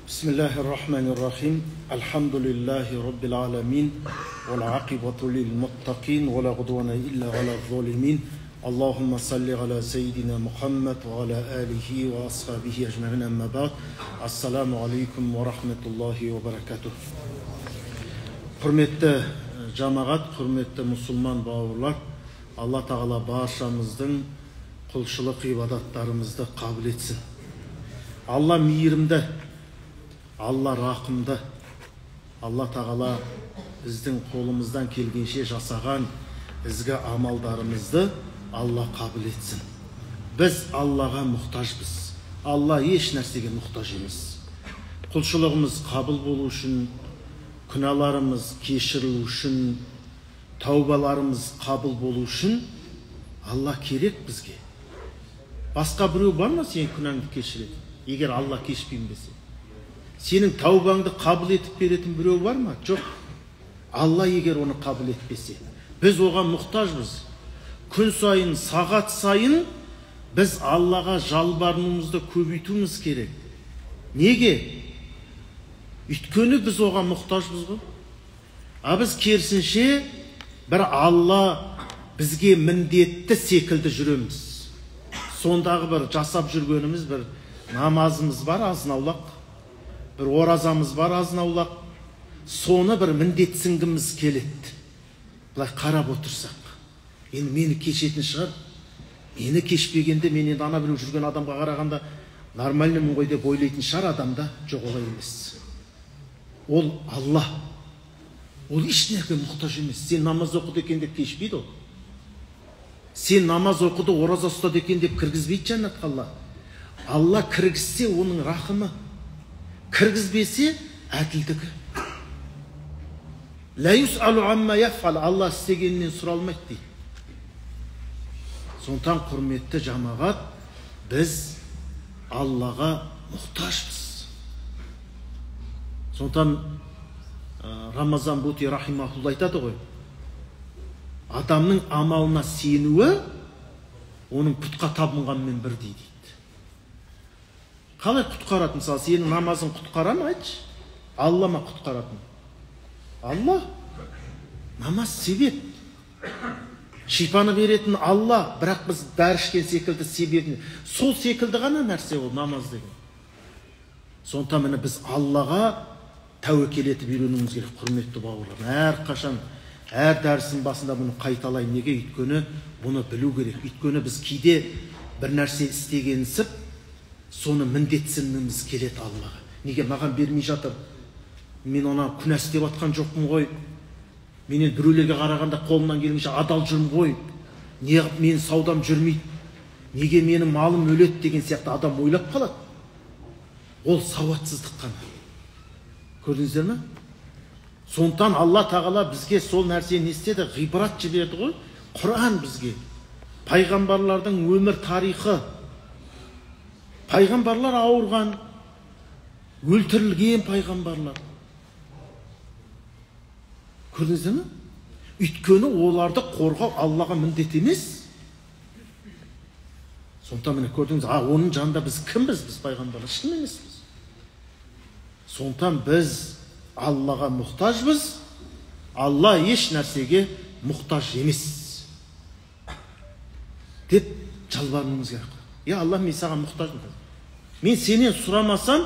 Bismillahirrahmanirrahim. Elhamdülillahi Rabbil alemin. Vel akibatu lil muttaqin. Ve la gudvana illa ala zalimin. Allahümme salli ala seyyidina Muhammed ve ala alihi ve ashabihi ecma'in emma ba'd. Assalamu alaikum ve rahmetullahi ve berekatuh. Hürmetli cemaat, hürmetli Müslüman bağırlar, Allah Teala barşamızın kulçuluk ibadatlarımızda kabul etsin. Allah miyirimde, Allah raqımda, Allah Teala bizden kolumuzdan kelgenше жасаған izgi amallarımızda Allah kabul etsin. Biz Allah'a muhtaçbız. Allah hiç nersege muhtaç emas. Kulçuluğumuz kabul bolu üçün, күнәларымыз кешірілу үшін, тәубаларымыз қабыл болу үшін Allah керек бізге. Басқа біреу бар ма сенің күнәңді кешіреді? Егер Allah кешпейін десе. Сенің тәубаңды қабыл етіп беретін біреу бар ма? Жоқ. Allah егер оны қабыл етпесе, біз оған мұқтажбыз. Күн сайын, сағат сайын біз Аллаға жалбарынуымызды көбейтуіміз керек. Неге? Өйткені біз оған мұқтажбыз ғой. Біз керісінше бір Алла бізге міндетті секілді жүреміз. Сондағы бір жасап жүргеніміз бір намазымыз бар азын-аулақ, бір оразамыз бар азын-аулақ. Соны бір міндетсінгіміз келеді. Бұлай қарап отырсақ, енді мені кешетін шығар. Мені кешпегенде мен енді ана біреу жүрген адамға қарағанда нормальнымын ғой деп ойлайтын шығар адамда. Жоқ, олай емес. Ол Алла. Ол ешнәрге мұқтаж емес. Сен намаз оқыды екен деп кешпейді ол. Сен намаз оқыды, ораза ұстады екен деп кіргізбейді жәннатқа Алла. Алла кіргізсе оның рахымы, кіргізбесе әділдігі. Ла юс'алу амма яф'ал. Алла істегеннен сұралмайды дейді. Сондықтан құрметті жамағат, біз Аллаға мұқтажбыз. Сондықтан Рамазан Бути рахимахулла айтады ғой, адамның амалына сенуі оның пұтқа табынғанмен бірдей дейді. Қалай құтқарады? Мысалы, сенің намазың құтқара ма, айтшы? Алла ма құтқаратын? Алла. Намаз себеп. Шипаны беретін Алла, бірақ біз дәрі ішкен секілді себебін. Сол секілді ғана нәрсе ол намаз деген. Сондықтан міне біз Аллаға тәуекел етіп үйренуіміз керек, құрметті бауырлар. Әрқашан, әр дәрістің басында бұны қайталайын. Неге? Өйткені бұны білу керек. Өйткені біз кейде бір нәрсе істегенсіп, соны міндетсінуіміз келеді Аллаға. Неге маған бермей жатыр? Мен ona күнә істеп атқан жоқпын ғой. Менен біреулерге қарағанда қолымнан келгенше адал жүрмін ғой. Неге менің саудам жүрмейді? Неге менің малым өледі деген сияқты адам ойлап қалады. Ол сауатсыздық қана. Көрдіңіздер ме? Сондықтан Алла Тағала бізге сол нәрсені істеді, ғибрат жіберді ғой. Құран бізге пайғамбарлардың өмір тарихы. Пайғамбарлар ауырған, өлтірілген пайғамбарлар. Көрдіңіздер ме? Өйткені оларды қорғау Аллаға міндет емес. Сондықтан міне көрдіңіз, оның жанында біз кімбіз? Біз пайғамбарлар ешкім емеспіз. Сондықтан біз Аллаға мұқтажбыз. Алла еш нәрсеге мұқтаж емес деп жалбарынуымыз керек. Алла, мен саған мұқтажмын. Мен сенен сұрамасам,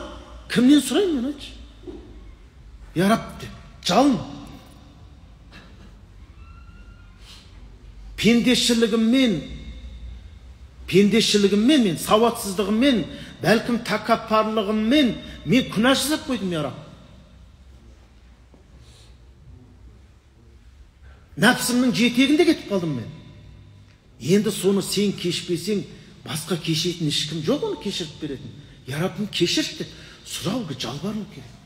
кімнен сұрайын мен, айтшы? Раб деп жалын. Пендешілігіммен, мен сауатсыздығыммен, бәлкім тәкаппарлығыммен мен күнә жасап қойдым, Раб. Нәпсімнің жетегінде кетіп қалдым мен. Енді соны сен кешпесең, басқа кешетін ешкім жоқ, оны кешіріп беретін. Раббым, кешірші деп сұрауға, жалбару керек.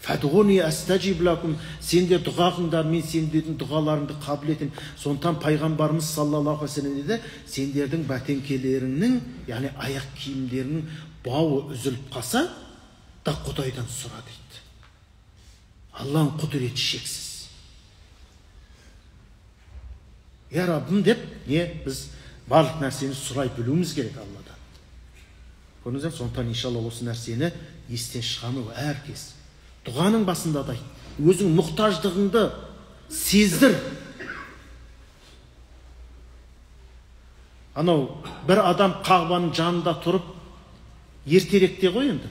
Фәдғуни әстәжиб лакум. Сендер дұғағыңдар, мен сендердің дұғаларыңды қабыл етем. Сондықтан пайғамбарымыз саллаллаху алейхи ва саллям деді, сендердің бәтеңкелеріңнің, яғни аяқ киімдерінің бауы үзіліп қалса, да Құдайдан сұра дейді. Алланың құдіреті шексіз. Раббым деп, біз барлық нәрсені сұрай білуіміз керек Алладан. Көрдіңіздер? Сондықтан иншалла осы нәрсені естен шығармау әркез. Дұғаның басында да өзің мұқтаждығыңды сездір. Анау бір адам Қағбаның жанында тұрып, ертеректе ғой енді,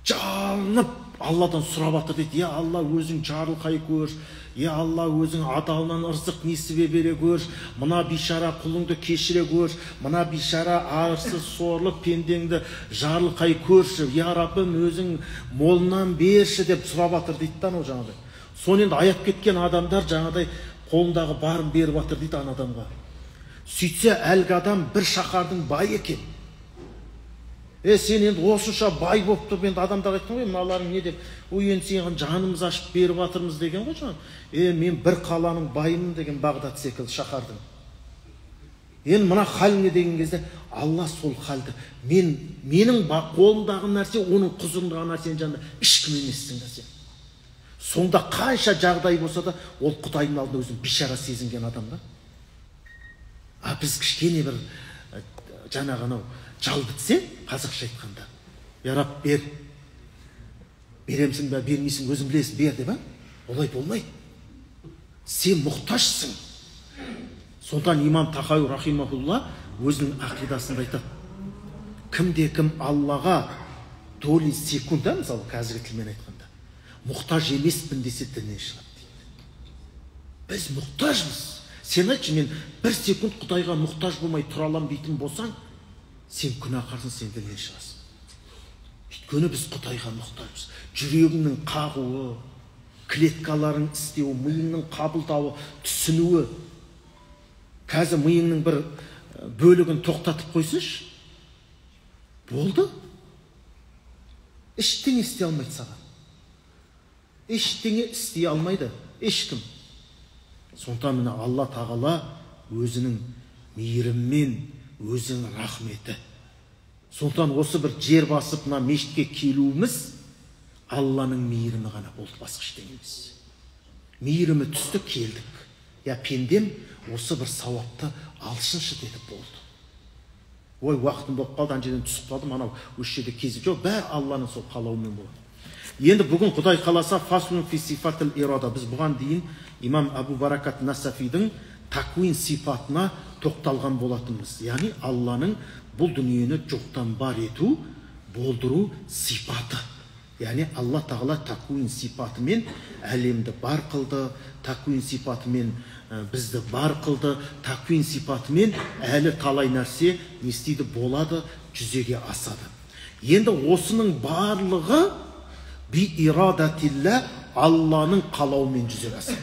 жалынып Алладан сұрап жатыр дейді. Я Алла, өзің жарылқай көр, я Алла, өзің адалынан ырзық несібе бере көр, мына бишара құлыңды кешіре көр, мына бишара арсыз сорлы пендеңді жарылқай көрші, я Раббым, өзің молынан берші деп сұрап жатыр дейді да, анау жаңағыдай. Соны енді аяп кеткен адамдар жаңағыдай қолындағы барын беріп жатыр дейді ана адамға. Сөйтсе әлгі адам бір шаһардың бай екен. Сен енді осынша бай болып тұрып, енді адамдар айттың ғой, мыналарың не деп, енді сен жанымыз ашып беріп жатырмыз деген ғой жаңа. Мен бір қаланың байымын деген, Бағдат секілді шаһардың. Енді мына халіңе деген кезде, Алла сол халді, менің қолымдағы нәрсе, оның құзырындағы нәрсенің жанында ешкім емессің да сен. Сонда қанша жағдай болса да, ол Құдайдың алдында өзін бишара сезінген адам да. Біз кішкене бір жаңағы анау жал бітсе, қазақша айтқанда, я Раб, беремсің бе, бермейсің, өзің білесің, бер деп, олай болмайды. Сен мұқтажсың. Сондықтан имам Тахауи рахимахулла өзінің ақидасында айтады, кімде-кім Аллаға доли секунда, мысалы қазіргі тілмен айтқанда, мұқтаж емеспін десе діннен шығады дейді. Біз мұқтажбыз. Сен айтшы, мен бір секунд Құдайға мұқтаж болмай тұра аламын дейтін болсаң, сен күнәқарсың, сен діннен шығасың. Өйткені біз Құдайға мұқтажбыз. Жүрегіңнің қағуы, клеткаларың істеуі, миыңның қабылдауы, түсінуі. Қазір миыңның бір бөлігін тоқтатып қойсыншы, болды. Ештеңе істей алмайды саған. Ештеңе істей алмайды ешкім. Сондықтан міне Алла тағала өзінің мейіріммен, өзінің рахметі. Сондықтан осы бір жер басып мына мешітке келуіміз Алланың мейірімі ғана болды, басқа ештеңе емес. Мейірімі түсті, келдік. Я пендем осы бір сауапты алшыншы деді, болды. Ой, уақытым болып қалды, ана жерден түсіп қалдым, анау осы жерде кезі жоқ, бәрі Алланың сол қалауымен болады. Енді бүгін Құдай қаласа фаслун фи сифатил ирада. Біз бұған дейін имам Абу Баракат Насафидің такуин сипатына тоқталған болатынбыз. Яғни Алланың бұл дүниені жоқтан бар ету, болдыру сипаты. Яғни Алла тағала такуин сипатымен әлемді бар қылды, такуин сипатымен бізді бар қылды, такуин сипатымен әлі талай нәрсе не істейді, болады, жүзеге асады. Енді осының барлығы би ирадатилля, Алланың қалауымен жүзеге асады.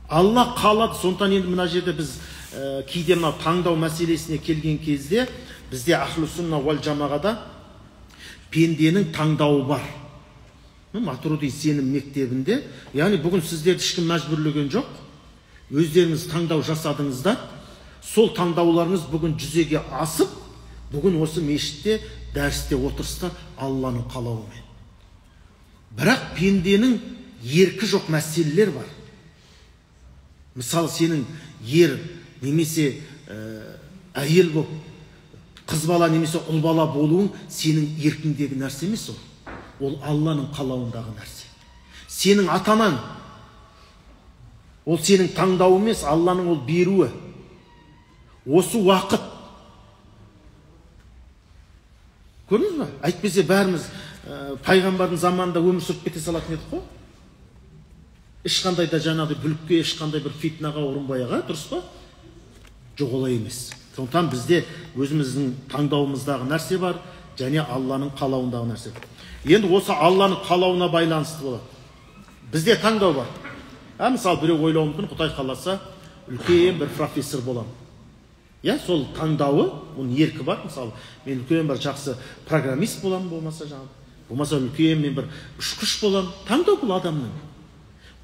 Алла қалады. Сондықтан енді мына жерде біз кейде мына таңдау мәселесіне келген кезде бізде ахлу сунна уал жамағада пенденің таңдауы бар. Матуриди сенім мектебінде, яғни бүгін сіздерді ешкім мәжбүрлеген жоқ. Өздеріңіз таңдау жасадыңыздар. Сол таңдауларыңыз бүгін жүзеге асып, бүгін осы мешітте, дәрісте отырсыздар Алланың қалауымен. Бірақ пенденің еркі жоқ мәселелер бар. Мысалы, сенің ер немесе әйел болып, қыз бала немесе ұл бала болуың сенің еркіңдегі нәрсе емес ол. Ол Алланың қалауындағы нәрсе. Сенің атанаң, ол сенің таңдауы емес, Алланың ол беруі. Осы уақыт. Көрдіңіз бе? Әйтпесе бәріміз пайғамбардың заманында өмір сүріп кете салатын едік қой. Ешқандай да жаңағыдай бүлікке, ешқандай бір фитнаға ұрынбайға, дұрыс па? Жоқ, олай емес. Сондықтан бізде өзіміздің таңдауымыздағы нәрсе бар, және Алланың қалауындағы нәрсе. Енді осы Алланың қалауына байланысты болады. Бізде таңдау бар. Мысалы, біреу ойлауы мүмкін, Құдай қаласа үлкен бір профессор боламын. Сол таңдауы, оның еркі бар. Мысалы, мен үлкен бір жақсы программист боламын, болмаса үлкен мен бір ұшқыш боламын. Таңдау бұл адамның.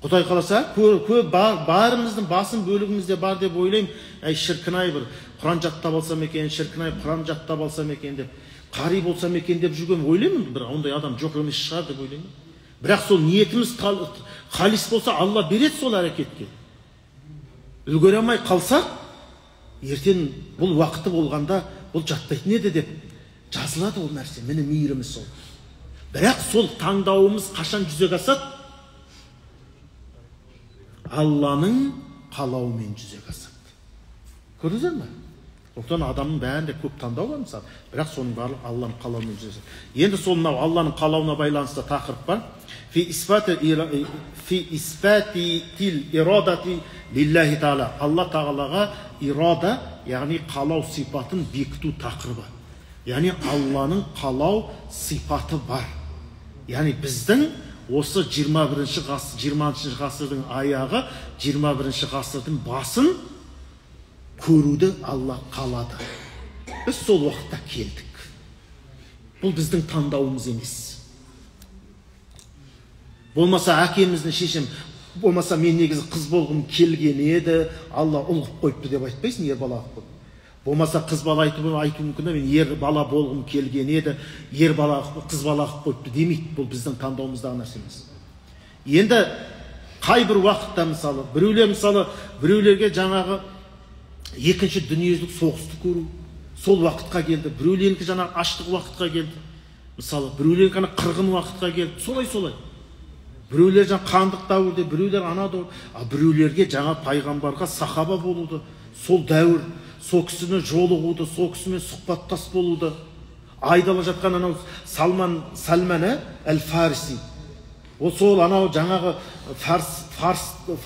Құдай қаласа, барымыздың басым бөлігімізде бар деп ойлаймын. Шіркінай бір Құран жаттап алсам екен, шіркінай Құран жаттап алсам екен деп, қари болсам екен деп жүрген ойлаймын. Бір ондай адам жоқ емес шығар деп ойлаймын. Бірақ сол ниетіміз қалис болса, Алла береді сол әрекетке. Үлгере алмай қалсақ, ертең бұл уақыты болғанда бұл жатпайтын еді деп жазылады ол нәрсе. Міне мейіріміз сол. Бірақ сол таңдауымыз қашан жүзеге асады? Алланың қалауымен жүзеге асады. Көрдіңіздер ме? Сондықтан адамның бәрінде көп таңдау бар мысалы. Бірақ соның барлығы Алланың қалауымен жүзеге асады. Енді сол мынау Алланың қалауына байланысты тақырып бар. Фи исбатил ирадати лиллахи таала. Алла тағалаға ирада, яғни қалау сипатын бекіту тақырыбы. Яғни Алланың қалау сипаты бар. Яғни біздің осы 20-ші ғасырдың аяғы, 21-ші ғасырдың басын көруді Алла қалады. Біз сол уақытта келдік. Бұл біздің таңдауымыз емес. Болмаса әкеміздің шешем, болмаса мен негізі қыз болғым келген еді, Алла ұл қылып қойыпты деп айтпайсың, ер бала қылып. Болмаса қыз бала айту мүмкін, мен ер бала болғым келген еді, ер бала қыз бала қылып қойыпты демейді. Бұл біздің таңдауымыздағы нәрсе емес. Енді қай бір уақытта мысалы, біреулерге жаңағы екінші дүниежүзілік соғысты көру сол уақытқа келді. Біреулерге жаңағы аштық уақытқа келді. Мысалы, біреулерге қырғын уақытқа келді. Солай. Біреулер жаңа қандық дәуірде, біреулер ана дәуір, біреулерге жаңа пайғамбарға сахаба болуды, сол дәуір, сол кісіні жолығуды, сол кісімен сұхбаттас болуды. Айдала жатқан анау Салман әл-Фариси. Ол сол анау жаңағы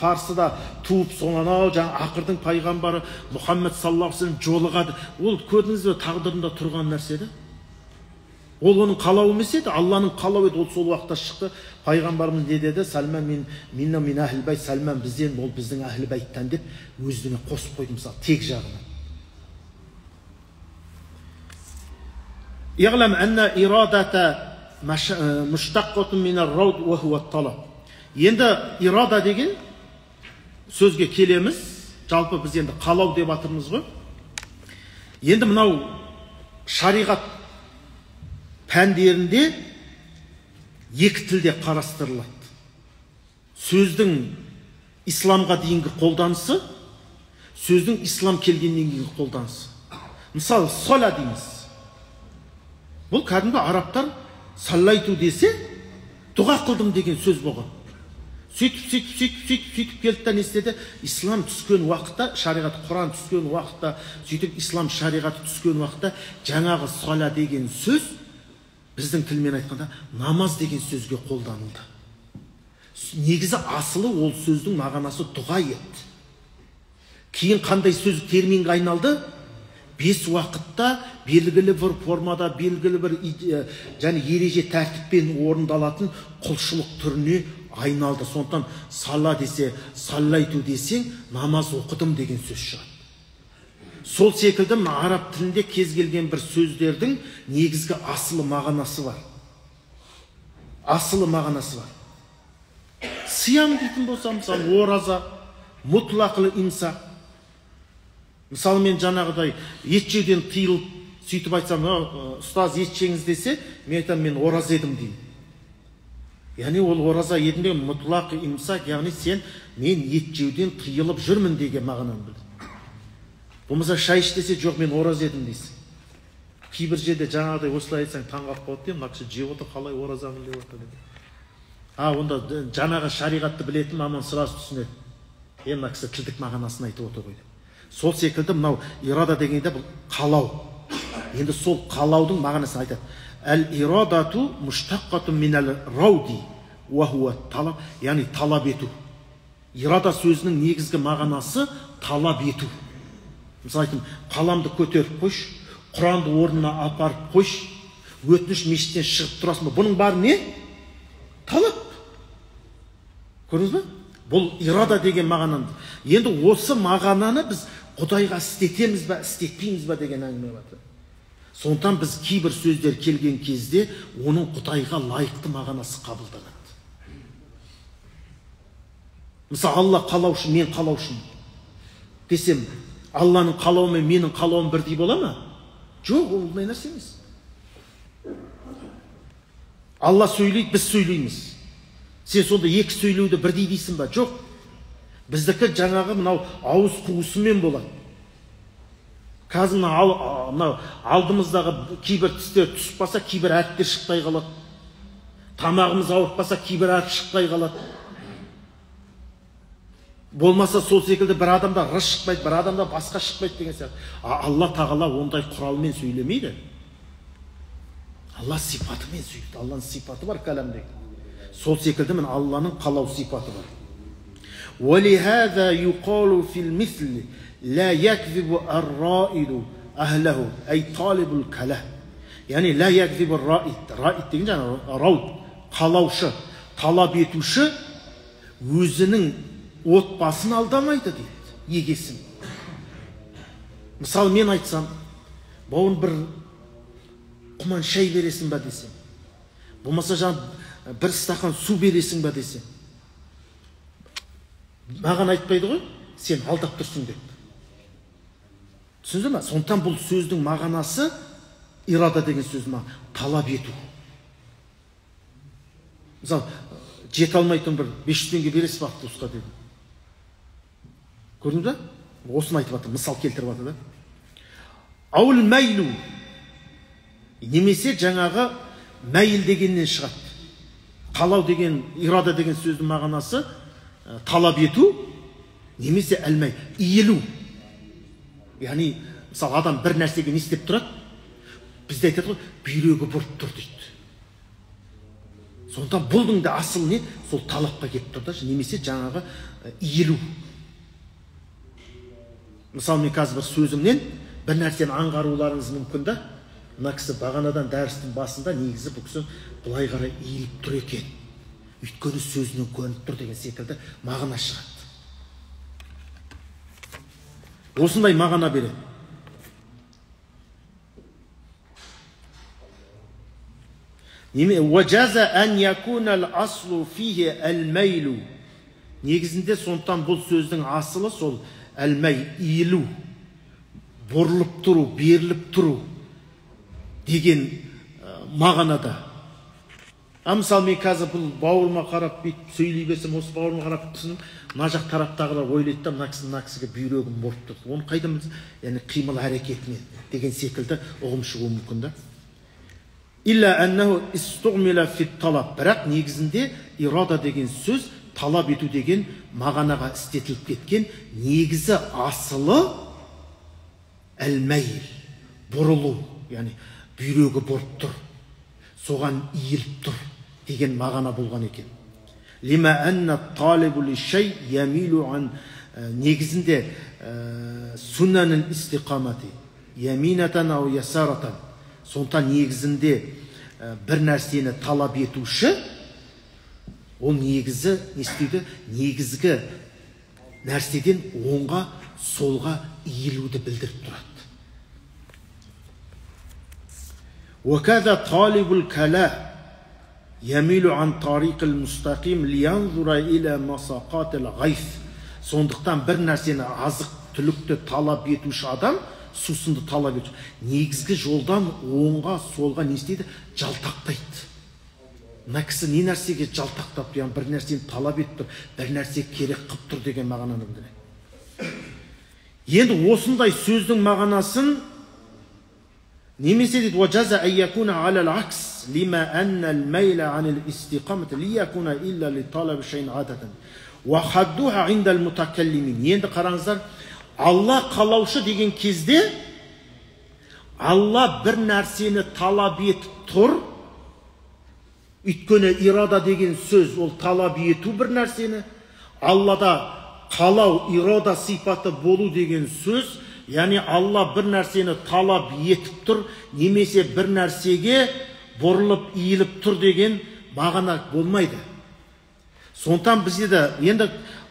Фарсыда туып, сол анау жаңа ақырдың пайғамбары Мұхаммед саллаллаху алейхи жолығады. Ол көрдіңіз бе, тағдырында тұрған нәрсе еді. Ол оның қалауы емес еді, Алланың қалауы еді. Ол сол уақытта шықты. Пайғамбарымыз не деді? Сәлман минна мин әхл байт, Сәлман бізден, ол біздің әхл байттан деп өзіне қосып қойды, мысалы, тек жағынан. Иғлам анна ирадата муштаққатун минар рауд ва хуа талаб. Енді ирада деген сөзге келеміз. Жалпы біз енді қалау деп атырмыз ғой. Енді мынау шариғат пәндерінде екі тілде қарастырылады. Сөздің исламға дейінгі қолданысы, сөздің ислам келгеннен кейінгі қолданысы. Мысалы, сола дейміз. Бұл кәдімгі арабтар саллайту десе, дұға қылдым деген сөз болған. Сөйтіп келді не істеді? Ислам түскен уақытта, шариғат Құран түскен уақытта, сөйтіп ислам шариғаты түскен уақытта жаңағы сола деген сөз біздің тілмен айтқанда намаз деген сөзге қолданылды. Негізі асылы ол сөздің мағынасы дұға еді. Кейін қандай сөз терминге айналды? 5 уақытта белгілі бір формада, белгілі бір және ереже тәртіппен орындалатын құлшылық түріне айналды. Сондықтан салла десе, саллайту десең, намаз оқыдым деген сөз шығады. Сол секілді араб тілінде кез келген бір сөздердің негізгі асылы мағынасы бар. Асылы мағынасы бар. Сиям дейтін болса, мысалы, ораза, мұтлақлы имсак. Мысалы, мен жаңағыдай ет жеуден тыйылып, сөйтіп айтсам, ұстаз ет жеңіз десе, мен айтам, мен ораза едім деймін. Яғни ол ораза едім деген мұтлақ имсак, яғни сен мен ет жеуден тыйылып жүрмін деген мағынаны білді. Болмаса шай іш десе, жоқ, мен ораза едім дейсің. Кейбір жерде жаңағыдай осылай айтсаң таңғалып қалады деймін, мына кісі жеп отыр, қалай оразамын деп отыр деді. Онда жаңағы шариғатты білетін маман сразу түсінеді. Мына кісі тілдік мағынасын айтып отыр ғой деп. Сол секілді мынау ирада дегенде бұл қалау. Енді сол қалаудың мағынасын айтады. Әл-ирадату муштаққату минал рауди ва хуа талаб, яғни талап ету. Ирада сөзінің негізгі мағынасы талап ету. Мысалы айтым, қаламды көтеріп қойш, Құранды орнына апарып қойш, өтініш мешіттен шығып тұрасың ба? Бұның бары не? Талап. Көрдіңіз бе? Бұл ирада деген мағынаны. Енді осы мағынаны біз Құдайға істетеміз бе, істетпейміз бе деген әңгіме бар. Сондықтан біз кейбір сөздер келген кезде оның Құдайға лайықты мағынасы қабылданады. Мысалы, Алла қалаушы, мен қалаушым десем, Алланың қалауы мен менің қалауым бірдей бола ма? Жоқ, ол не нәрсе емес. Алла сөйлейді, біз сөйлейміз. Сен сонда екі сөйлеуді бірдей дейсің ба? Жоқ. Біздікі жаңағы мынау ауыз қуысымен болады. Қазір мынау алдымыздағы кейбір тістер түсіп қалса, кейбір әріптер шықпай қалады. Тамағымыз ауырып қалса, кейбір әріп шықпай қалады. Болмаса сол секілді бір адамда рыс шықпайды, бір адамда басқа шықпайды деген сияқты. Алла тағала ондай құралмен сөйлемейді. Алла сипатымен сөйлейді. Алланың сипаты бар кәләмдегі. Сол секілді мен Алланың қалау сипаты бар. وَلِهَذَا يُقَالُ فِي الْمِثْلِ لَا يَكْذِبُ الرَّائِدُ أَهْلَهُ أي طالب الكلام. Yani la yakzibur ra'id. Ra'id деген жаңа рауд, қалаушы, талап етуші өзінің отбасын алдамайды дейді, егесін. Мысалы мен айтсам, бауын бір құман шай бересің ба десем, болмаса жаңа бір стақан су бересің ба десем, маған айтпайды ғой, сен алдап тұрсың деп. Түсінді ме? Сондықтан бұл сөздің мағынасы ирада деген сөз талап ету. Мысалы, жете алмайтын бір 500 теңге бересіз ба автобусқа деді. Көрдіңіз бе? Осыны айтып жатыр, мысал келтіріп жатыр да. Аул мәйлу. Немесе жаңағы мәйіл дегеннен шығады. Қалау деген, ирада деген сөздің мағынасы талап ету, немесе әлмәй, иілу. Яғни, мысалы, адам бір нәрсеге не істеп тұрады, бізде айтады ғой, бүйрегі бұрып тұр дейді. Сондықтан бұлдың да асыл не? Сол талапқа кетіп тұр да, немесе жаңағы иілу. Мысалы, мен қазір бір сөзімнен бір нәрсені аңғаруларыңыз мүмкін да, мына кісі бағанадан дәрістің басында негізі бұл кісі былай қарай иіліп тұр екен. Өйткені сөзінен көрініп тұр деген секілді мағына шығады. Осындай мағына береді. وَجَزَ أَنْ يَكُونَ الْأَصْلُ فِيهِ الْمَيْلُ. Негізінде сондықтан бұл сөздің асылы сол әлмәй, иілу, бұрылып тұру, беріліп тұру деген мағынада. Мысалы, мен қазір бұл бауырыма қарап бүйтіп сөйлей берсем, осы бауырыма қарап түсініп, мына жақ тараптағылар ойлайды да, мына кісіге бүйрегім бұрып тұр. Оны қайдан білсін? Яғни қимыл әрекетінен деген секілді ұғым шығуы мүмкін да. Илля аннаху истугмила фи талаб. Бірақ негізінде ирада деген сөз талап ету деген мағынаға істетіліп кеткен. Негізі асылы әл-мәйл, бұрылу, яғни бүйрегі бұрып тұр, соған иіліп тұр деген мағына болған екен. Лима анна талибу лишей ямилу ан. Негізінде суннанын истиқамати яминатан ау ясаратан. Сондықтан негізінде бір нәрсені талап етуші, ол негізі не істейді? Негізгі нәрседен оңға, солға иілуді білдіріп тұрады. وَكَذَا طَالِبُ الْكَلَامِ يَمِيلُ عَنْ طَرِيقِ الْمُسْتَقِيمِ لِيَنْظُرَ إِلَى مَسَاقَاتِ الْغَيْثِ. Сондықтан бір нәрсені азық түлікті талап етуші адам, сусынды талап етуші, негізгі жолдан оңға, солға не істейді? Жалтақтайды. Мына кісі не нәрсеге жалтақтап, бір нәрсені талап етіп тұр, бір нәрсе керек қып тұр деген мағынаны білдіреді. Енді осындай сөздің мағынасын немесе дейді وَجَزَ أَنْ يَكُونَ عَلَى الْعَكْسِ لِمَا أَنَّ الْمَيْلَ عَنِ الْإِسْتِقَامَةِ لِيَكُونَ إِلَّا لِطَلَبِ شَيْءٍ عَادَةً وَحَدُّهَا عِنْدَ الْمُتَكَلِّمِينَ. Енді қараңыздар, Алла қалаушы деген кезде Алла бір нәрсені талап етіп тұр. Өйткені ирада деген сөз ол талап ету бір нәрсені. Аллада қалау, ирада сипаты болу деген сөз, яғни Алла бір нәрсені талап етіп тұр, немесе бір нәрсеге бұрылып, иіліп тұр деген мағына болмайды. Сондықтан бізде де енді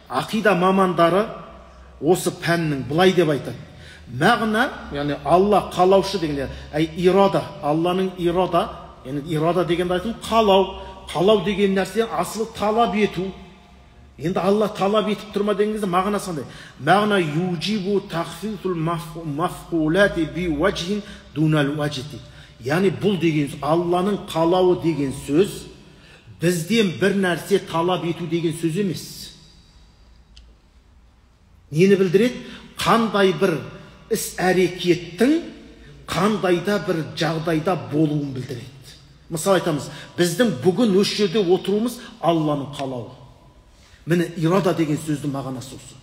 ақида мамандары осы пәннің былай деп айтады. Мағына, яғни Алла қалаушы деген, ирада, Алланың ирада, яғни ирада дегенді айтым, қалау деген нәрсе асылы талап ету. Енді Алла талап етіп тұрма деген кезде мағына қандай? Мағына юджибу тахфифул мафқулати би ваджин дунал ваджити. Яғни бұл деген Алланың қалауы деген сөз бізден бір нәрсе талап ету деген сөз емес. Нені білдіреді? Қандай бір іс-әрекеттің қандайда бір жағдайда болуын білдіреді. Мысал айтамыз, біздің бүгін осы жерде отыруымыз Алланың қалауы. Міне ирада деген сөздің мағынасы осы.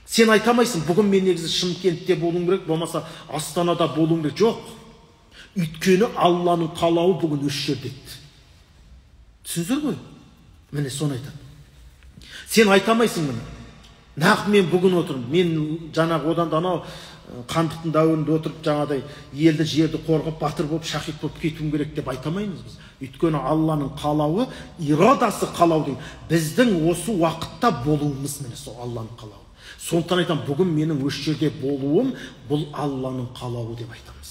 Сен айтамайсың, бүгін мен негізі Шымкентте болуым керек, болмаса Астанада болуым керек. Жоқ. Өйткені Алланың қалауы бүгін осы жерде еді. Түсіндіңіздер ғой? Міне соны айтады. Сен айтамайсың міне. Нақ мен бүгін отырмын. Мен жаңағы одан да анау қандықтың дәуірінде отырып жаңадай елді жерді қорғап батыр болып шахид болып кетуім керек деп айтамаймыз біз. Өйткені Алланың қалауы, ирадасы қалау дейді. Біздің осы уақытта болуымыз міне сол Алланың қалауы. Сондықтан айтам, бүгін менің осы жерде болуым бұл Алланың қалауы деп айтамыз.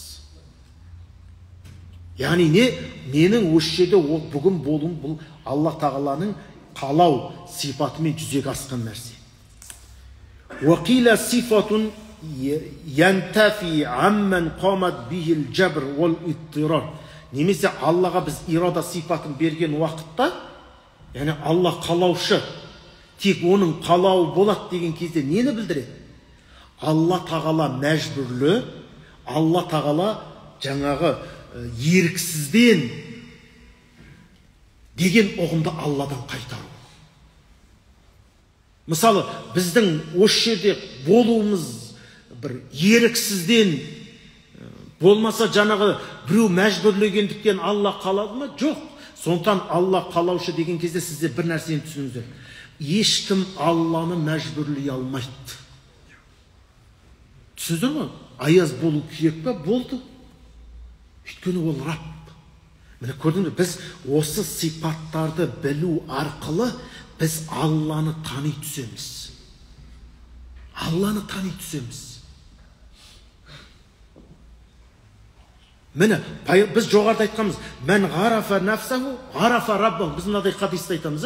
Яғни не? Менің осы жерде бүгін болуым бұл Алла тағаланың қалау сипатымен жүзеге асқан нәрсе. Уақила сифатун янтафи амман қамат бихил жабр уал иттирар. Немесе Аллаға біз ирада сипатын берген уақытта, яғни Алла қалаушы, тек оның қалауы болады деген кезде нені білдіреді? Алла тағала мәжбүрлі, Алла тағала жаңағы еріксізден деген ұғымды Алладан қайтару. Мысалы, біздің осы жерде болуымыз бір еріксізден болмаса жаңағы біреу мәжбүрлегендіктен Алла қалады ма? Жоқ. Сондықтан Алла қалаушы деген кезде сіздер бір нәрсені түсініңіздер. Ешкім Алланы мәжбүрлей алмайды. Түсіндіңіздер ме? Аяз болу керек пе? Болды. Өйткені ол Рабб. Міне көрдіңіз, біз осы сипаттарды білу арқылы біз Алланы тани түсеміз. Алланы тани түсеміз. Міне, біз жоғарыда айтқанымыз, мән ғарафа нафсаху, ғарафа раббаху. Біз мынадай хадисте айтамыз,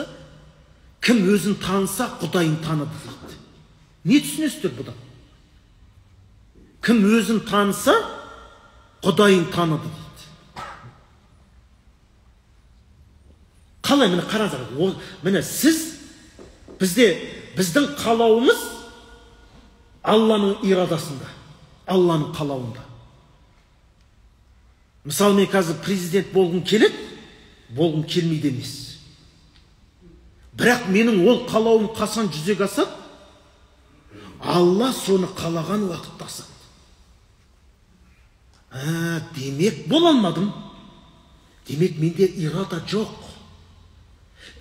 кім өзін таныса, Құдайын таныды дейді. Не түсінесіздер бұдан? Кім өзін таныса, Құдайын таныды дейді. Қалай, міне қараңыздар, міне сіз, біздің қалауымыз Алланың ирадасында, Алланың қалауында. Мысалы, мен қазір президент болғым келеді, болғым келмейді емес. Бірақ менің ол қалауым қасан жүзеге асады? Алла соны қалаған уақытта асады. Демек бола алмадым. Демек менде ирада жоқ.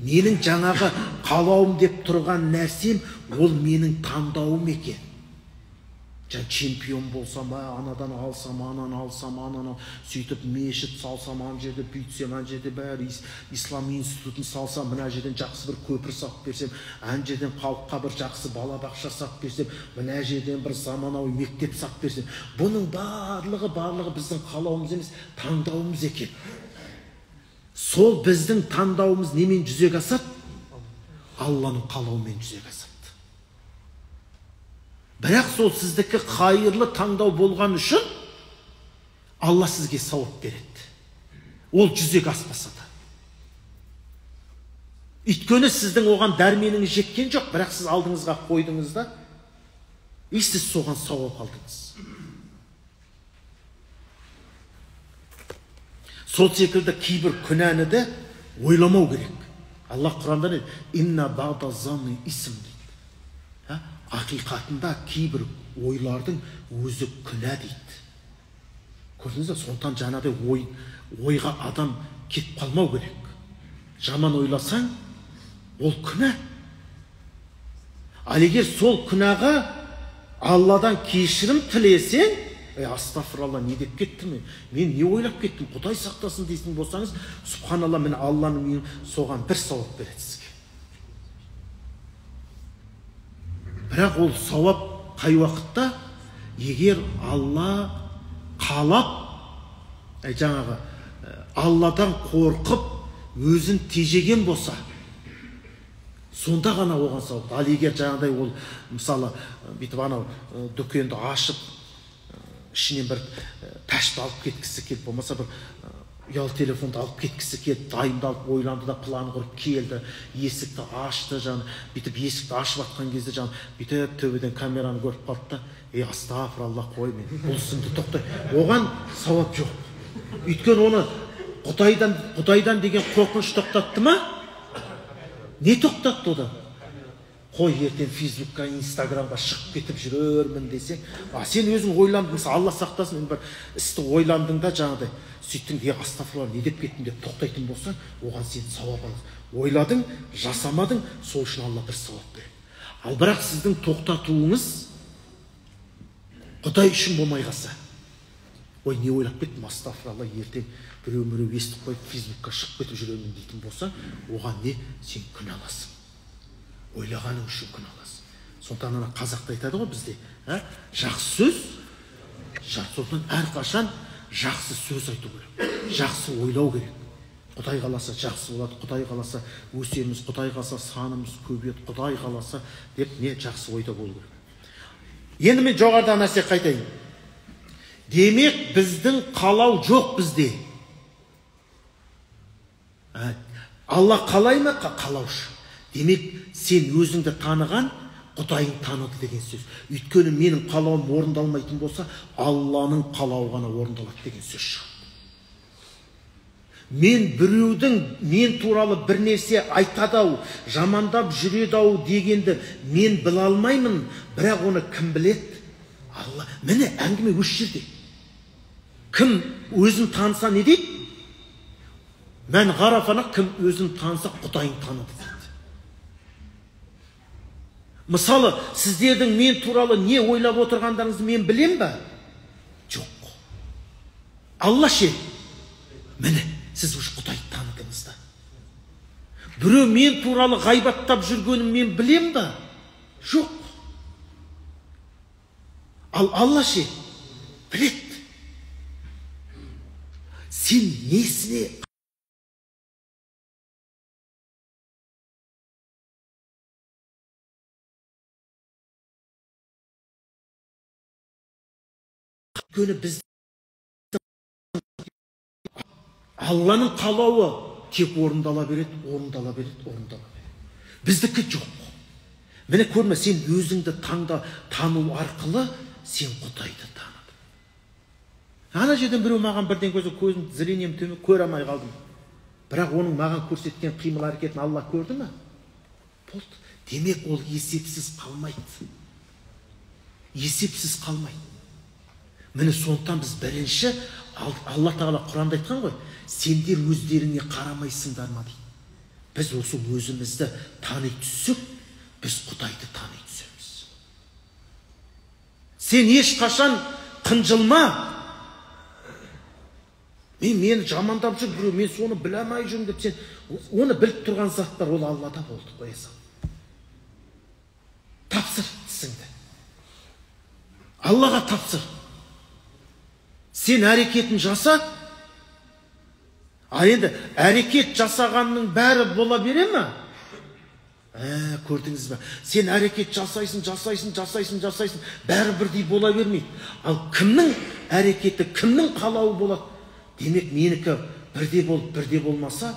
Менің жаңағы қалауым деп тұрған нәрсем, ол менің таңдауым екен. Чемпион болсам, анадан алсам, ананы сөйтіп мешіт салсам, ана жерде бүйтсем, ана жерде бәрі ислам институтын салсам, мына жерден жақсы бір көпір салып берсем, ана жерден халыққа бір жақсы балабақша салып берсем, мына жерден бір заманауи мектеп салып берсем, бұның барлығы біздің қалауымыз емес, таңдауымыз екен. Сол біздің таңдауымыз немен жүзеге асады? Алланың қалауымен жүзеге асады. Бірақ сол сіздікі қайырлы таңдау болған үшін Алла сізге сауап береді. Ол жүзеге аспаса да. Өйткені сіздің оған дәрменіңіз жеткен жоқ, бірақ сіз алдыңызға қойдыңыз да, сіз соған сауап алдыңыз. Сол секілді кейбір күнәні де ойламау керек. Алла Құранда не? Инна бa'да занни исм дейді. Ақиқатында кейбір ойлардың өзі күнә дейді. Көрдіңіз бе? Сондықтан жаңағыдай ойға адам кетіп қалмау керек. Жаман ойласаң, ол күнә. Ал егер сол күнәға Алладан кешірім тілесең, астағфиралла, не деп кеттім мен не ойлап кеттім, Құдай сақтасын дейсің болсаңыз, субханалла, міне Алланың соған бір сауап береді сізге. Бірақ ол сауап қай уақытта? Егер Алла қалап, жаңағы Алладан қорқып өзін тежеген болса, сонда ғана оған сауап. Ал егер жаңағыдай ол, мысалы, бүйтіп анау дүкенді ашып, ішінен бір тәшті алып кеткісі келіп, болмаса бір ұялы телефонды алып кеткісі келді, дайындалып ойланды да план құрып келді, есікті ашты жаны, бүйтіп есікті ашып атқан кезде жаны, бүйтіп төбеден камераны көріп қалды да, астағфиралла, қой мен, бұл сынды тоқтай. Оған сауап жоқ. Өйткені оны Құдайдан деген қорқыныш тоқтатты ма? Не тоқтатты одан? Қой, ертең Фейсбукқа, Инстаграмға шығып кетіп жүрермін десең, сен өзің ойландың, Алла сақтасын, бір істі ойландың да жаңағыдай, сөйттің, астағфиралла, не деп кеттім деп тоқтайтын болсаң, оған сен сауап аласың. Ойладың, жасамадың, сол үшін Алла бір сауап береді. Ал бірақ сіздің тоқтатуыңыз Құдай үшін болмай қалса, ой, не ойлап кеттім, астағфиралла, ертең біреу естіп қойып Фейсбукқа шығып кетіп жүрермін дейтін болсаң, оған не? Сен күнәласың. Ойлағаның үшін күнәласың. Сондықтан ана қазақта айтады ғой бізде, жақсы сөз, сондықтан әрқашан жақсы сөз айту керек, жақсы ойлау керек. Құдай қаласа жақсы болады, Құдай қаласа өсеміз, Құдай қаласа санымыз көбейеді, Құдай қаласа деп не жақсы ойда болу керек. Енді мен жоғарыда нәрсе қайтайын. Демек біздің қалау жоқ бізде. Алла қалай ма? Қалаушы. Демек сен өзіңді таныған, Құдайың таныды деген сөз. Өйткені менің қалауым орындалмайтын болса, Алланың қалауы ғана орындалады деген сөз шығады. Мен біреудің мен туралы бір нәрсе айтады-ау, жамандап жүреді-ау дегенді мен біле алмаймын, бірақ оны кім біледі? Алла. Міне әңгіме осы жерде. Кім өзін таныса не дейді? Мен ғарафана, кім өзін таныса Құдайын таныды дейді. Мысалы, сіздердің мен туралы не ойлап отырғандарыңызды мен білем ба? Жоқ. Алла ше. Міне, сіз уже Құдайды таныдыңыз да. Біреу мен туралы ғайбаттап жүргенін мен білем ба? Жоқ. Ал Алла ше. Біледі. Сен несіне өйткені біз Алланың қалауы тек орындала береді. Біздікі жоқ. Міне көрме, сен өзіңді тану арқылы сен Құдайды таныдың. Ана жерден біреу маған бірден көзім зрением төмен көре алмай қалдым. Бірақ оның маған көрсеткен қимыл әрекетін Алла көрді ме? Болды. Демек ол есепсіз қалмайды. Есепсіз қалмайды. Міне сондықтан біз бірінші, Алла Тағала Құранда айтқан ғой, сендер өздеріңе қарамайсыңдар ма дейді. Біз осы өзімізді тани түссек, біз Құдайды тани түсеміз. Сен ешқашан қынжылма. Мені жамандап жүр біреу, мен соны біле алмай жүрмін деп, сен оны біліп тұрған заттар, ол Аллада болды, қоя сал. Тапсыр тісіңді. Аллаға тапсыр. Сен әрекетін жаса, енді әрекет жасағанның бәрі бола бере ме? Көрдіңіз бе? Сен әрекет жасайсың, бәрі бірдей бола бермейді. Ал кімнің әрекеті, кімнің қалауы болады? Демек, менікі бірде болмаса,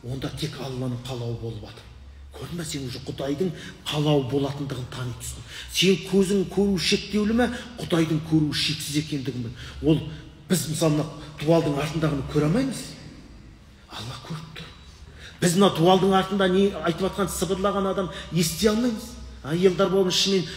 онда тек Алланың қалауы болып жатыр. Көрдің бе, сен уже Құдайдың қалауы болатындығын тани түстің. Сен көзің көру шектеулі ме, Құдайдың көру шексіз екендігін біл. Ол біз мысалы дуалдың артындағыны көре алмаймыз. Алла көріп тұр. Біз мына дуалдың артында не айтып жатқан сыбырлаған адам ести алмаймыз. Елдар болмыз шынымен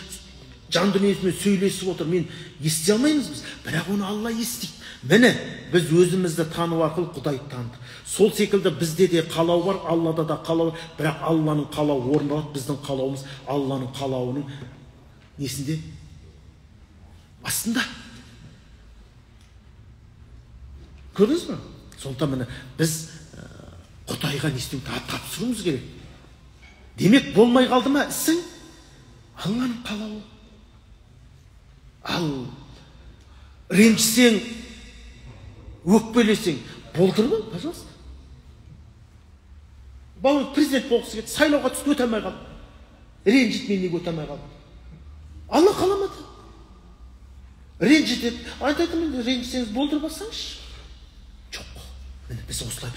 жан дүниесімен сөйлесіп отыр. Мен ести алмаймыз біз. Бірақ оны Алла естиді. Міне, біз өзімізді тану арқылы Құдайды таныдық. Сол секілді бізде де қалау бар, Аллада да қалау бар. Бірақ Алланың қалауы орындалады, біздің қалауымыз Алланың қалауының несінде? Астында. Көрдіңіз бе? Сондықтан міне біз Құдайға не істеуіміз тапсыруымыз керек. Демек болмай қалды ма ісің? Алланың қалауы. Ал ренжісең, өкпелесең, болдырма, пожалуйста. Бауыр президент болғысы келді, сайлауға түсіп өте алмай қалды. Ренжіт, мен неге өте алмай қалды? Алла қаламады. Ренжітеді. Айтады, мен ренжісеңіз болдырып алсаңызшы. Жоқ. міне біз осылай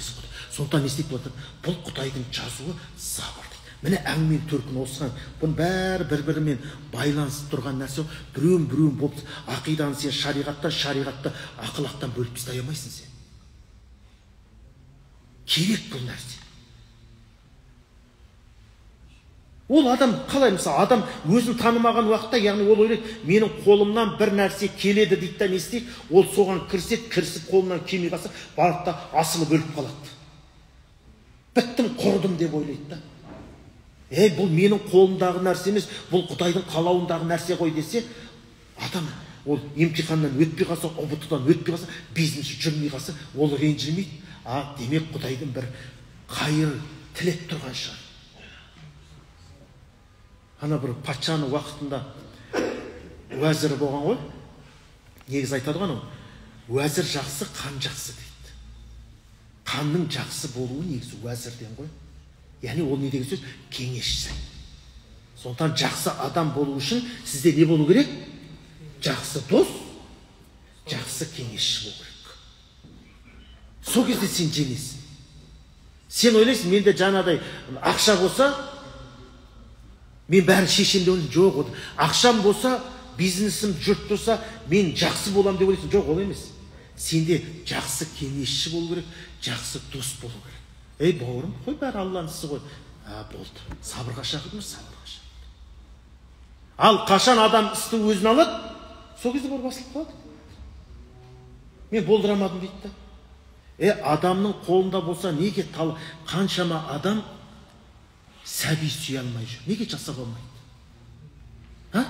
сондықтан не істейді болады, бұл Құдайдың жазуы сабыр дейді. Міне әңгіменің төркіні осыған. Бұның бәрі бір-бірімен байланысып тұрған нәрсе. Біреуін болып ақиданы сен шариғатта ақылақтан бөліп тастай алмайсың сен. Керек бұл нәрсе. Ол адам қалай, мысалы, адам өзін танымаған уақытта, яғни ол ойлайды, менің қолымнан бір нәрсе келеді дейді да не істейді, ол соған кірісіп қолынан келмей қалса, барып та асылып өліп қалады. Біттім, құрдым деп ойлайды да. Бұл менің қолымдағы нәрсе емес, бұл Құдайдың қалауындағы нәрсе ғой десе, адам ол емтиханнан өтпей қалса, ұбт-дан өтпей қалса, бизнесі жүрмей қалса, ол ренжімейді. Демек Құдайдың бір қайыр тілеп тұрған шығар. Ана бір патшаның уақытында уәзірі болған ғой. Негізі айтады ғой, уәзір жақсы, қан жақсы дейді. Қанның жақсы болуы негізі уәзірден ғой. Яғни ол не деген сөз? Кеңесші. Сондықтан жақсы адам болу үшін сізде не болу керек? Жақсы дос, жақсы кеңесші болу керек. Сол кезде сен жеңесің. Сен ойлайсың, менде жаңадай ақша болса, мен бәрін шешемде оның жоқ. Ақшам болса, бизнесім жұрт болса, мен жақсы болам деп ойлайсың. Жоқ, ол емес. Сенде жақсы кеңесші болу керек, жақсы дос болу керек. Бауырым, қой, бәрі Алланың ісі ғой. Болды. Сабырға шақырдыңыз, сабырға шақырды. Ал қашан адам істі өзін алады, сол кезде бар басылып қалады. Мен болдырамадым дейді да. Адамның қолында болса, неге қаншама адам сәби сүйе алмай жүр? Неге жасап алмайды?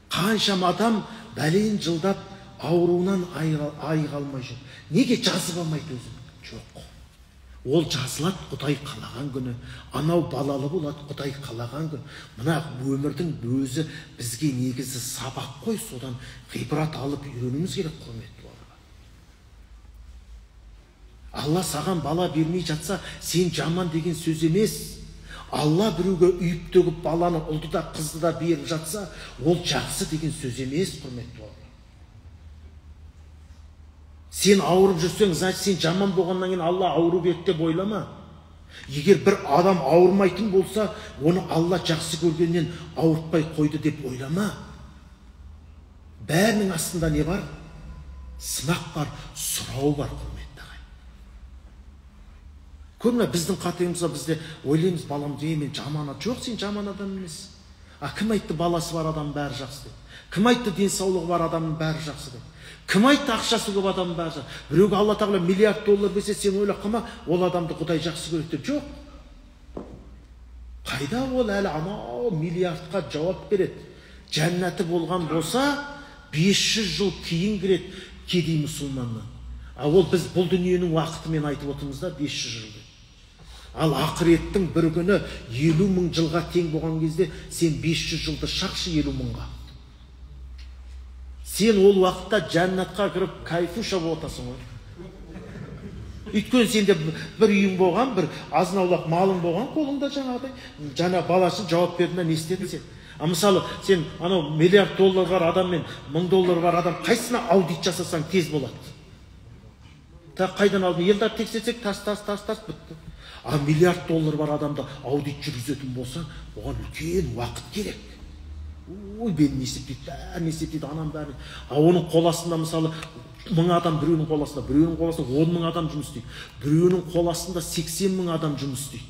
Қаншама адам бәлен жылдап ауруынан айыға алмай жүр? Неге жазып алмайды өзін? Жоқ. Ол жазылады Құдай қалаған күні. Анау балалы болады Құдай қалаған күні. Мына өмірдің өзі бізге негізі сабақ қой, содан ғибрат алып үйренуіміз керек, құрметті бауырлар. Алла саған бала бермей жатса, сен жаман деген сөз емес. Алла біреуге үйіп төгіп баланы, ұлды да қызды да беріп жатса, ол жақсы деген сөз емес, құрметті бауырлар. Сен ауырып жүрсең, значит, сен жаман болғаннан кейін Алла ауру берді деп ойлама. Егер бір адам ауырмайтын болса, оны Алла жақсы көргеннен ауыртпай қойды деп ойлама. Бәрінің астында не бар? Сынақ бар, сұрау бар, құрметті ағайын. Көрме, біздің қатемізде бізде ойлаймыз, балам, мен жаман адам. Жоқ, сен жаман адам емес. Кім айтты баласы бар адам бәрі жақсы деп? Кім айтты денсаулығы бар адамның бәрі жақсы деп? Кім айтты ақшасы көп адамның бәрі жақсы? Біреуге Алла тағала миллиард доллар берсе, сен ойлап қалма, ол адамды Құдай жақсы көреді деп. Жоқ. Қайда ол әлі анау миллиардқа жауап береді? Жәннаты болған болса, 500 жыл кейін кіреді кедей мұсылманнан. Ол біз бұл дүниенің уақытымен айтып отырмыз да, 500 жыл. Ал ақыреттің бір күні 50 мың жылға тең болған кезде, сен 500 жылды шақшы 50 мыңға. Сен ол уақытта жәннатқа кіріп кайфуша болатасың ғой. Өйткені сенде бір үйің болған, бір азын-аулақ малың болған, қолыңда жаңа баласын жауап бердің, не істедің сен? Мысалы, сен анау миллиард доллар бар адам мен 1000 доллар бар адам қайсына аудит жасасаң тез болады. Қайдан алдың? Елдар тексерсек, тас бітті. Миллиард доллар бар адамды аудит жүргізетін болса, оған үлкен уақыт керек. Бен не есептейді, анам бәрі. Оның қоласында, мысалы, 1000 адам біреуінің қоласында, 10 мың адам жұмыс істейді. Біреуінің қоласында 80 мың адам жұмыс істейді.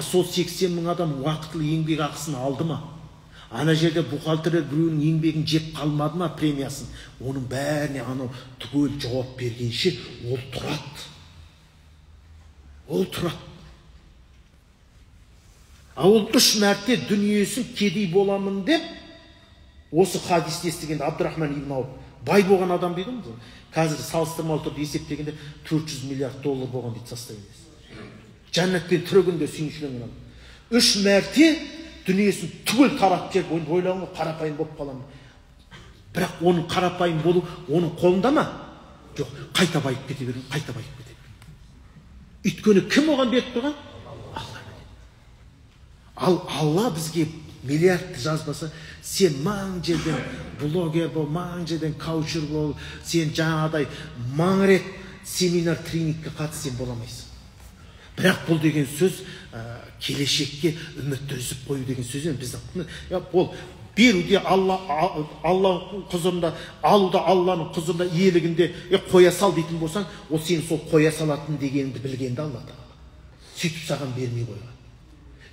Сол 80 мың адам уақытлы еңбек ақысын алды ма? Ана жерде бухгалтерлер біреуінің еңбегін жеп қалмады ма, премиясын? Оның бәріне анау түгел жауап бергенше ол тұрады. Ол тұрады. Ол 3 мәрте дүниесін кедей боламын деп, осы хадисті естігенде Абдурахман ибн Ауф бай болған адам дейді ғой. Қазір салыстырмалы түрде есептегенде 400 миллиард доллар болған дейді состояниесі. Жәннатпен түрегінде сүйіншіленген адам. 3 мәрте дүниесін түгел таратып жіберіп, ойлаған ғой, қарапайым болып қаламын. Бірақ оның қарапайым болу оның қолында ма? Жоқ, қайта байып кете берген, қайта байып кете берген. Өйткені кім оған беріп тұрған? Ал Алла бізге миллиардты жазбаса, сен маң жерден блогер бол, маң жерден каучер бол, сен жаңағыдай маң рет семинар тренингке қатысып бола алмайсың. Бірақ бұл деген сөз келешекке үмітті үзіп қою деген сөз емес. Біздің ол беруде Алла құзырында, алуда Алланың құзырында, иелігінде қоя сал дейтін болсаң, ол сен сол қоя салатын дегенді білгенді Алла тағала. Сөйтіп саған бермей қойған.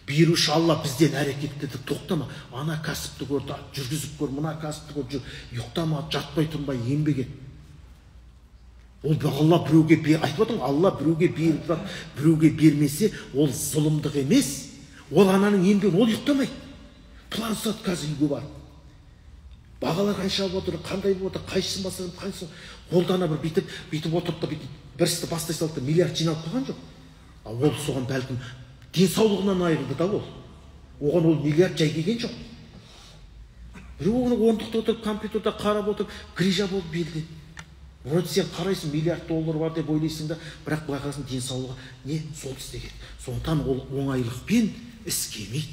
Беруші Алла бізден әрекетті тоқтама. Ана кәсіпті көр, жүргізіп көр, мына кәсіпті көр, ұйықтама, жатпай тұрмай еңбек ет. Ол Алла біреуге айтып отырмын, Алла біреуге беріп, біреуге бермесе, ол зұлымдық емес. Ол ананың еңбегі, ол ұйықтамайды. План сат қазір үйге бар. Бағалар қанша болып отыр, қандай болып отыр, қайсысын басырым, қайсысын қолдана бір бүйтіп отырып та бір істі бастай салды, миллиард жиналып қалған жоқ. Ол соған бәлкім денсаулығынан айырылды да ол. Оған ол миллиард жай келген жоқ. Біреу оны орындықта отырып, компьютерда қарап отырып, грижа болып белді. Оны сен қарайсың, миллиард доллар бар деп ойлайсың да, бірақ былай қарасың, денсаулығы не сол істеген. Сондықтан ол оңайлықпен іс келмейді.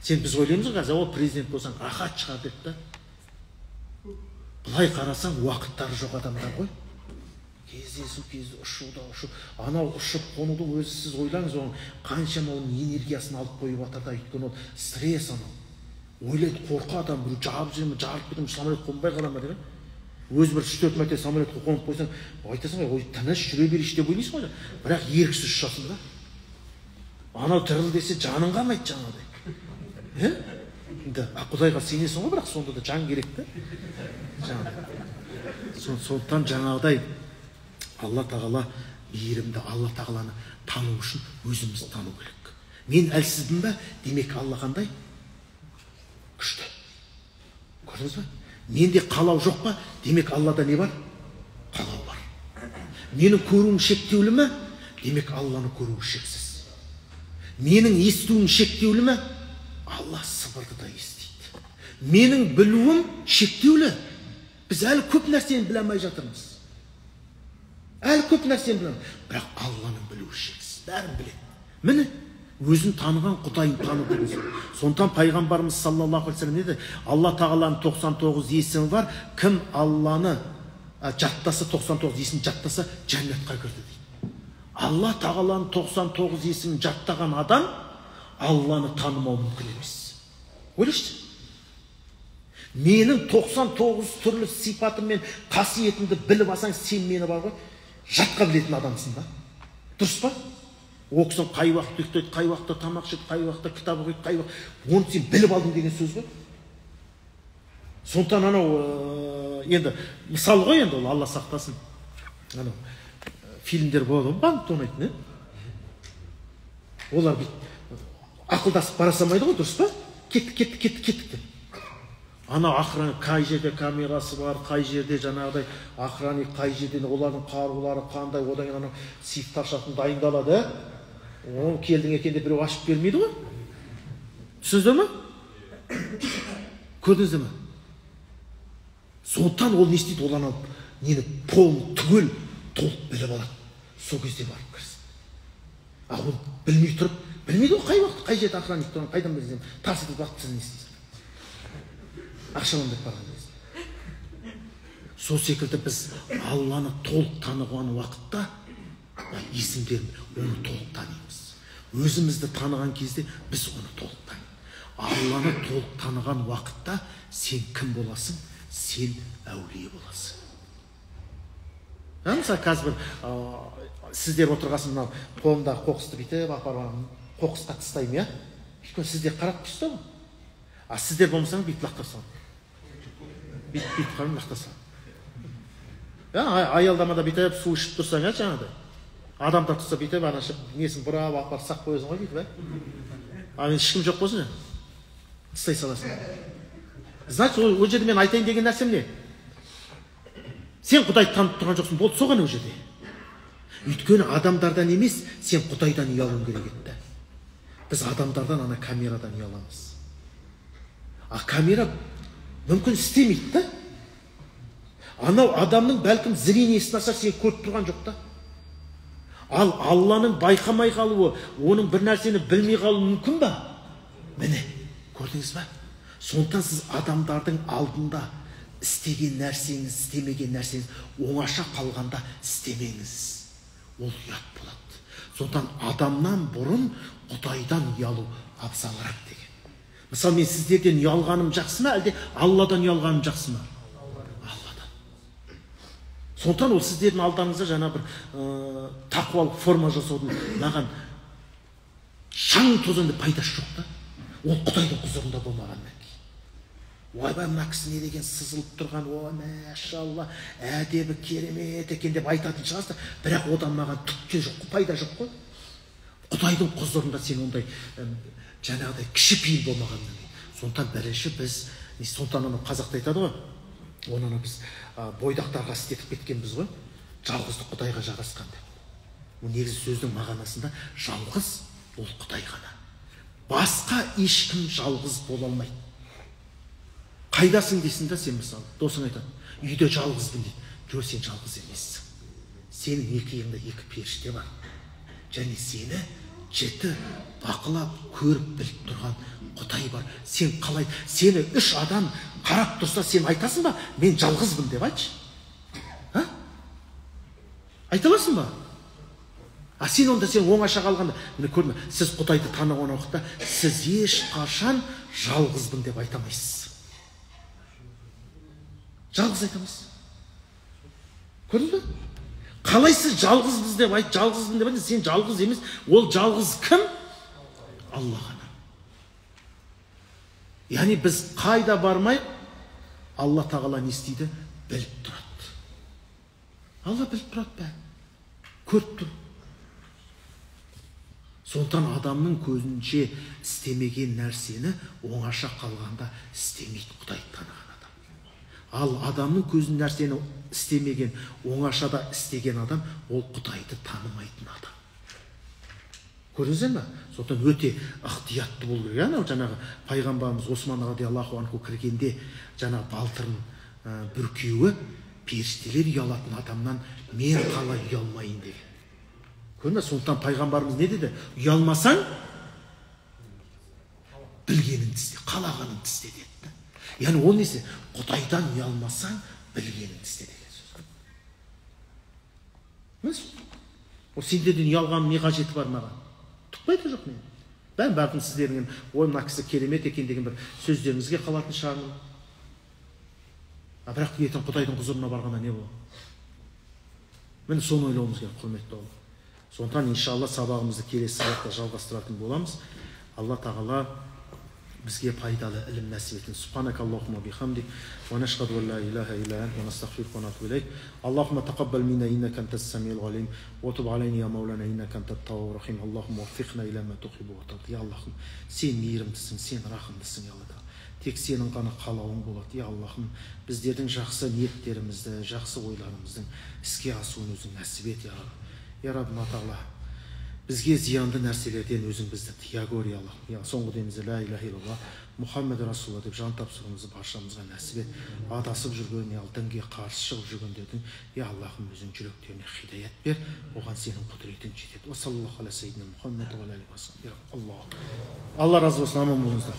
Сен біз ойлаймыз қазір, ол президент болсаң, рахат шығар деп та. Былай қарасаң, уақыттары жоқ адамдар ғой. Кездесу, ұшу. Анау ұшып қонудың өзі сіз ойлаңыз, оның қаншама оның энергиясын алып қойып жатыр да, өйткені ол стресс анау. Ойлайды, қорқа адам, біреу жарып жүре ме, жарып кетем, самолет қонбай қала ма деп. Өзі бір 3-4 мәрте самолетқа қонып қойсаң, айтасың ғой, тыныш жүре берейінші деп ойлайсың ғой. Бірақ еріксіз ұшасың да. Анау тіріл десе жаның қалмайды жаңағыдай. Құдайға сенесің ғой, бірақ сонда да жан керек та. Сондықтан жаңағыдай Алла тағала мейірімді, Алла тағаланы тану үшін өзімізді тану керек. Мен әлсізбін бе? Демек Алла қандай? Күшті. Көрдіңіз бе? Менде қалау жоқ па? Демек Аллада не бар? Қалау бар. Менің көруім шектеулі ме? Демек Алланы көруі шексіз. Менің естуім шектеулі ме? Алла сыбырды да естиді. Менің білуім шектеулі. Біз әлі көп нәрсені біле алмай жатырмыз. Бірақ Алланың білуі шексіз. Бәрін біледі. Міне, өзін таныған Құдайын таныды өзі. Сондықтан пайғамбарымыз саллаллаху алейхи вассалам деді, Алла тағаланың 99 есімі бар, кім Алланы жаттаса, 99 есімін жаттаса, жәннатқа кірді дейді. Алла тағаланың 99 есімін жаттаған адам Алланы танымау мүмкін емес. Ойлашы. Менің 99 түрлі сипатым мен қасиетімді біліп алсаң, сен мені бар ғой, жатқа білетін адамсың да. Дұрыс па? Оқысын, қай уақытта ұйықтайды, қай уақытта тамақ жейді, қай уақытта кітап оқиды, қай уақытта. Оны сен біліп алдың деген сөз ғой. Сондықтан анау енді мысал ғой, енді ол Алла сақтасын. Анау фильмдер болады ғой, банк тонайтын, олар ақылдасып бара салмайды ғой, дұрыс па? Кеттік деп. Ана охрана қай жерде камерасы бар, қай жерде жаңағыдай охранник, қай жерде олардың қарулары қандай, одан кейін ана сейф ташатын дайындалады. Оны келдің екен деп біреу ашып бермейді ғой. Түсіндіңіздер ме? Көрдіңіздер ме? Сондықтан ол не істейді? Ол анау нені түгел толық біліп алады. Сол кезде барып кірсін. Ол білмей тұрып, білмейді ғой қай уақыт, қай жерде охранник тұрған, қайдан білсем, тарс етіп уақыт сіз не істейсіз? Ақшаландырып барған кезде. Сол секілді біз Алланы толық таныған уақытта есімдерін оны толық танимыз. Өзімізді таныған кезде біз оны толық танимыз. Алланы толық таныған уақытта сен кім боласың? Сен әулие боласың. Мысалы қазір сіздер отырғасын, мынау қолымдағы қоқысты бүйтіп апарам, қоқысқа тастаймын, өйткені сіздер қарап тұрсыздар ғой. Сіздер болмасаңыз бүйтіп лақтырып саламын. Бүйтіп қарап лақтырып саламын. Аялдамада бүйтіп су ішіп тұрсаң, жаңағыдай. Адамдар тұрса бүйтіп анашып несін бұрап апарып сақ қоясың ғой, бүйтіп. Ал ешкім жоқ болсын, тастай саласың. Значит, ол жерде мен айтайын деген нәрсем не? Сен Құдайды танып тұрған жоқсың, болды соған ол жерде. Өйткені адамдардан емес, сен Құдайдан ұялуың керек еді. Біз адамдардан, ана камерадан ұяламыз. Камера мүмкін істемейді да. Анау адамның бәлкім зрениесі нашар, сен көріп тұрған жоқ та. Ал Алланың байқамай қалуы, оның бір нәрсені білмей қалуы мүмкін ба? Міне, көрдіңіз ба? Сондықтан сіз адамдардың алдында істеген нәрсеңіз, істемеген нәрсеңіз оңаша қалғанда істемеңіз. Ол ұят болады. Сондықтан адамнан бұрын Құдайдан ұялу абзалырақ деген. Мысалы, мен сіздерден ұялғаным жақсы ма, әлде Алладан ұялғаным жақсы ма? Алладан. Сондықтан ол сіздердің алдарыңызда жаңа бір тақуалық форма жасаудың маған шаң тозаңда пайдасы жоқ та. Ол Құдайдың құзырында болмағаннан кейін. Ойбай, мына кісі не деген сызылып тұрған, о, мәшалла, әдебі керемет екен деп айтатын шығарсың, бірақ одан маған түкке жоқ, пайда жоқ қой. Құдайдың құзырында сен ондай жаңағыдай кішіпейіл болмағаннан кейін. Сондықтан бірінші біз, сондықтан ана қазақта айтады ғой, оны біз бойдақтарға істетіп кеткенбіз ғой, жалғыздық Құдайға жарасқан деп. Бұл негізі сөздің мағынасында жалғыз ол Құдай ғана. Басқа ешкім жалғыз бола алмайды. Қайдасың дейсің да, сен мысалы, досың айтады, үйде жалғызбын дейді. Жоқ, сен жалғыз емессің. Сенің екі иығыңда екі періште бар. Және сені жіті бақылап, көріп біліп тұрған Құдай бар. Сен қалай, сені үш адам қарап тұрса, сен айтасың ба, мен жалғызбын деп айтшы. Айта аласың ба? Сен онда сен оңаша қалғанда, міне көрме, сіз Құдайды таныған уақытта, сіз ешқашан жалғызбын деп айтамайсыз. Жалғыз айтамайсыз. Көрдің бе? Қалай сіз жалғызбыз деп айт, жалғызбын деп айт, сен жалғыз емес, ол жалғыз кім? Алла ғана. Яғни біз қайда бармай, Алла тағала не істейді? Біліп тұрады. Алла біліп тұрады бәрін. Көріп тұр. Сондықтан адамның көзінше істемеген нәрсені оңаша қалғанда істемейді Құдайды таныған адам. Ал адамның көзін нәрсені істемеген, оңашада істеген адам, ол Құдайды танымайтын адам. Көрдіңіздер ме? Сондықтан өте ықтиятты болу керек. Жаңағы пайғамбарымыз Осман радиаллаху анху кіргенде, жаңағы балтырын бүркеуі, періштелер ұялатын адамнан мен қалай ұялмайын деген. Көрме, сондықтан пайғамбарымыз не деді? Ұялмасаң, білгеніңді істе, қалағаныңды істе деді. Яғни ол несі? Құдайдан ұялмасаң, білгеніңді істе деген сөз. Ол сендерден ұялғанның не қажеті бар маған? Тұқпайды жоқ мен. Бәлкім сіздердің ой, мына кісі керемет екен деген бір сөздеріңізге қалатын шығармын. Бірақ ертең Құдайдың құзырына барғанда не болады? Міне соны ойлауымыз керек, құрметті ол. Сондықтан иншалла сабағымызды келесі сабақта жалғастыратын боламыз. Алла тағала бізге пайдалы ілім нәсіп етсін. Субханак Аллахумма бихамдик, ва нашхаду ан ла илаха илля анта, ва настағфирука ва натубу илейк. Аллахумма тақаббал минна иннака антас самиул алим, ва туб алейна я маулана иннака антат тауабур рахим. Аллахумма ваффиқна иля ма тухиббу ва тарди. Я Аллахым, сен мейірімдісің, сен рахымдысың, я Алла. Тек сенің ғана қалауың болады. Я Аллахым, біздердің жақсы ниеттерімізді, жақсы ойларымыздың іске асуын өзің нәсіп ет, я Рабб. Я Раббым Тағала, бізге зиянды нәрселерден өзің бізді тыя көр, я Аллах. Я соңғы демізде ла илаха иллаллах Мұхаммед Расулалла деп жан тапсыруымызды баршамызға нәсіп ет. Адасып жүрген, я дінге қарсы шығып жүргендердің, я Аллахым, өзің жүректеріне хидаят бер, оған сенің құдіретің жетеді. Ва саллаллаху аля сайидина Мұхаммед ва аля алейхи ва саллям. Алла разы болсын, аман болыңыздар.